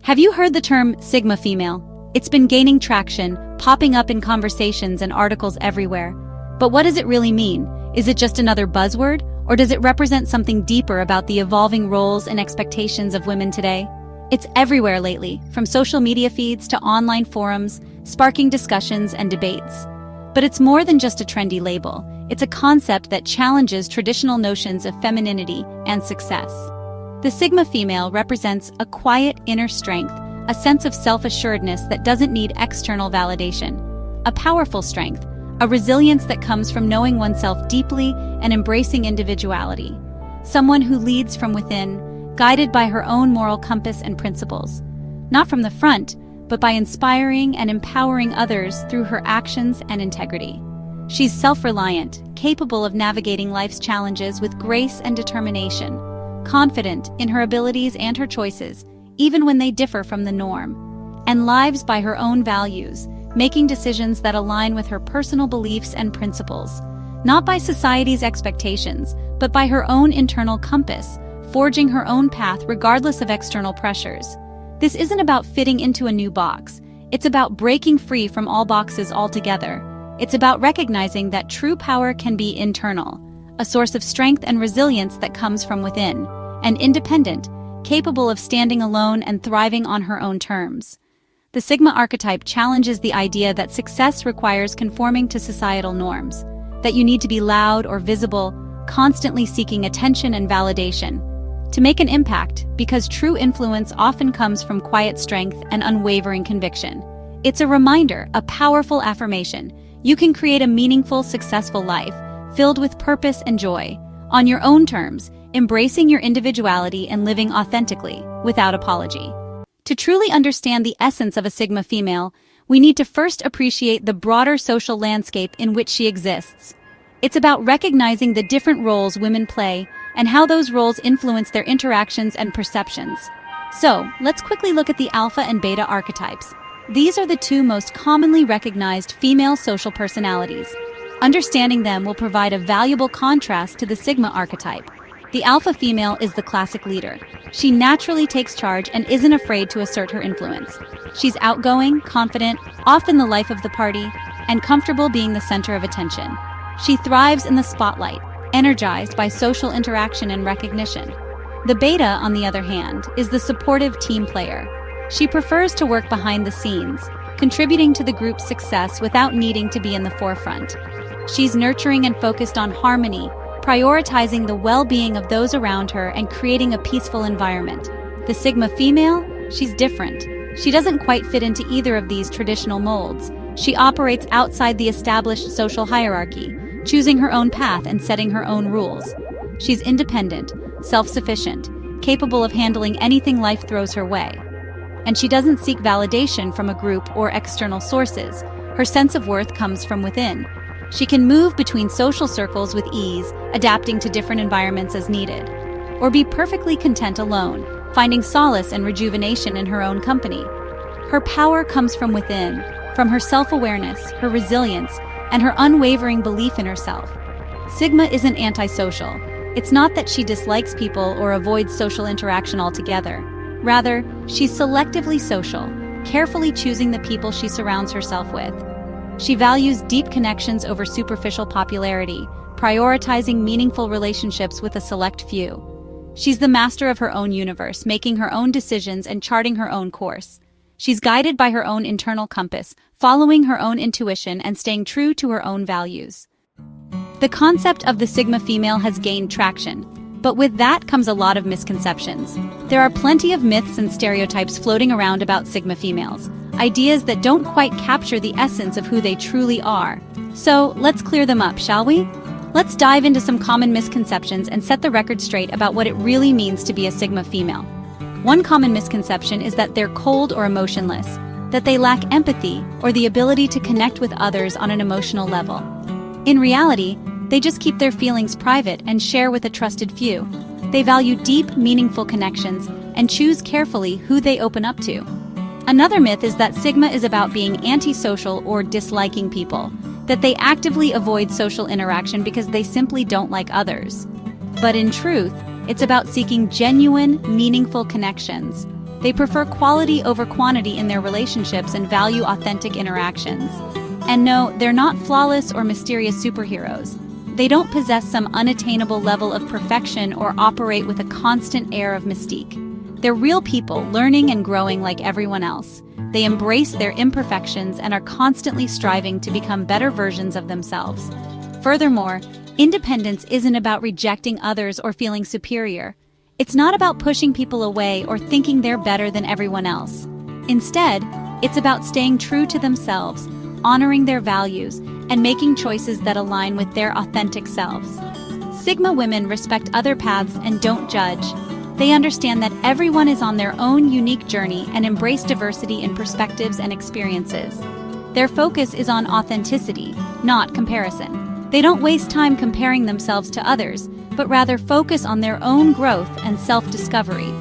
Have you heard the term Sigma female? It's been gaining traction, popping up in conversations and articles everywhere. But what does it really mean? Is it just another buzzword, or does it represent something deeper about the evolving roles and expectations of women today? It's everywhere lately, from social media feeds to online forums, sparking discussions and debates. But it's more than just a trendy label. It's a concept that challenges traditional notions of femininity and success. The Sigma female represents a quiet inner strength, a sense of self-assuredness that doesn't need external validation. A powerful strength, a resilience that comes from knowing oneself deeply and embracing individuality. Someone who leads from within, guided by her own moral compass and principles. Not from the front, but by inspiring and empowering others through her actions and integrity. She's self-reliant, capable of navigating life's challenges with grace and determination, confident in her abilities and her choices, even when they differ from the norm, and lives by her own values, making decisions that align with her personal beliefs and principles, not by society's expectations, but by her own internal compass, forging her own path regardless of external pressures. This isn't about fitting into a new box. It's about breaking free from all boxes altogether. It's about recognizing that true power can be internal, a source of strength and resilience that comes from within, and independent, capable of standing alone and thriving on her own terms. The Sigma archetype challenges the idea that success requires conforming to societal norms, that you need to be loud or visible, constantly seeking attention and validation, to make an impact, because true influence often comes from quiet strength and unwavering conviction. It's a reminder, a powerful affirmation. You can create a meaningful, successful life, filled with purpose and joy, on your own terms, embracing your individuality and living authentically, without apology. To truly understand the essence of a Sigma female, we need to first appreciate the broader social landscape in which she exists. It's about recognizing the different roles women play and how those roles influence their interactions and perceptions. So, let's quickly look at the Alpha and Beta archetypes. These are the two most commonly recognized female social personalities. Understanding them will provide a valuable contrast to the Sigma archetype. The Alpha female is the classic leader. She naturally takes charge and isn't afraid to assert her influence. She's outgoing, confident, often the life of the party, and comfortable being the center of attention. She thrives in the spotlight, energized by social interaction and recognition. The Beta, on the other hand, is the supportive team player. She prefers to work behind the scenes, contributing to the group's success without needing to be in the forefront. She's nurturing and focused on harmony, prioritizing the well-being of those around her and creating a peaceful environment. The Sigma female? She's different. She doesn't quite fit into either of these traditional molds. She operates outside the established social hierarchy, choosing her own path and setting her own rules. She's independent, self-sufficient, capable of handling anything life throws her way. And she doesn't seek validation from a group or external sources. Her sense of worth comes from within. She can move between social circles with ease, adapting to different environments as needed, or be perfectly content alone, finding solace and rejuvenation in her own company. Her power comes from within, from her self-awareness, her resilience, and her unwavering belief in herself. Sigma isn't antisocial. It's not that she dislikes people or avoids social interaction altogether. Rather, she's selectively social, carefully choosing the people she surrounds herself with. She values deep connections over superficial popularity, prioritizing meaningful relationships with a select few. She's the master of her own universe, making her own decisions and charting her own course. She's guided by her own internal compass, following her own intuition and staying true to her own values. The concept of the Sigma female has gained traction, but with that comes a lot of misconceptions. There are plenty of myths and stereotypes floating around about Sigma females, ideas that don't quite capture the essence of who they truly are. So, let's clear them up, shall we? Let's dive into some common misconceptions and set the record straight about what it really means to be a Sigma female. One common misconception is that they're cold or emotionless, that they lack empathy or the ability to connect with others on an emotional level. In reality, they just keep their feelings private and share with a trusted few. They value deep, meaningful connections and choose carefully who they open up to. Another myth is that Sigma is about being antisocial or disliking people, that they actively avoid social interaction because they simply don't like others. But in truth, it's about seeking genuine, meaningful connections, They prefer quality over quantity in their relationships and value authentic interactions. And no, they're not flawless or mysterious superheroes. They don't possess some unattainable level of perfection or operate with a constant air of mystique. They're real people, learning and growing like everyone else. They embrace their imperfections and are constantly striving to become better versions of themselves. Furthermore, independence isn't about rejecting others or feeling superior. It's not about pushing people away or thinking they're better than everyone else. Instead, it's about staying true to themselves, honoring their values, and making choices that align with their authentic selves. Sigma women respect other paths and don't judge. They understand that everyone is on their own unique journey and embrace diversity in perspectives and experiences. Their focus is on authenticity, not comparison. They don't waste time comparing themselves to others, but rather focus on their own growth and self-discovery.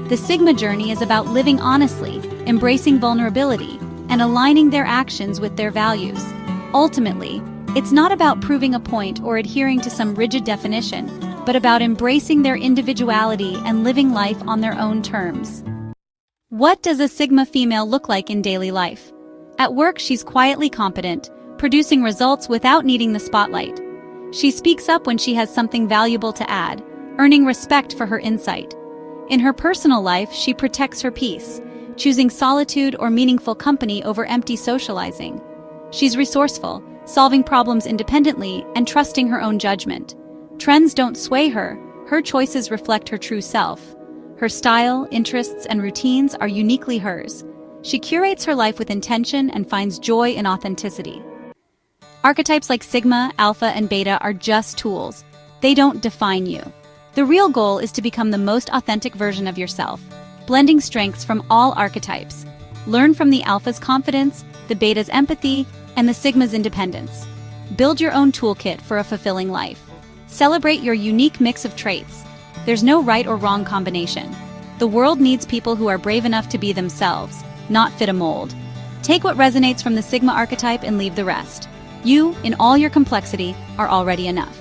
The Sigma journey is about living honestly, embracing vulnerability, and aligning their actions with their values. Ultimately, it's not about proving a point or adhering to some rigid definition, but about embracing their individuality and living life on their own terms. What does a Sigma female look like in daily life? At work, she's quietly competent, producing results without needing the spotlight. She speaks up when she has something valuable to add, earning respect for her insight. In her personal life, she protects her peace, choosing solitude or meaningful company over empty socializing. She's resourceful, solving problems independently and trusting her own judgment. Trends don't sway her, her choices reflect her true self. Her style, interests, and routines are uniquely hers. She curates her life with intention and finds joy in authenticity. Archetypes like Sigma, Alpha, and Beta are just tools. They don't define you. The real goal is to become the most authentic version of yourself, blending strengths from all archetypes. Learn from the Alpha's confidence, the Beta's empathy, and the Sigma's independence. Build your own toolkit for a fulfilling life. Celebrate your unique mix of traits. There's no right or wrong combination. The world needs people who are brave enough to be themselves, not fit a mold. Take what resonates from the Sigma archetype and leave the rest. You, in all your complexity, are already enough.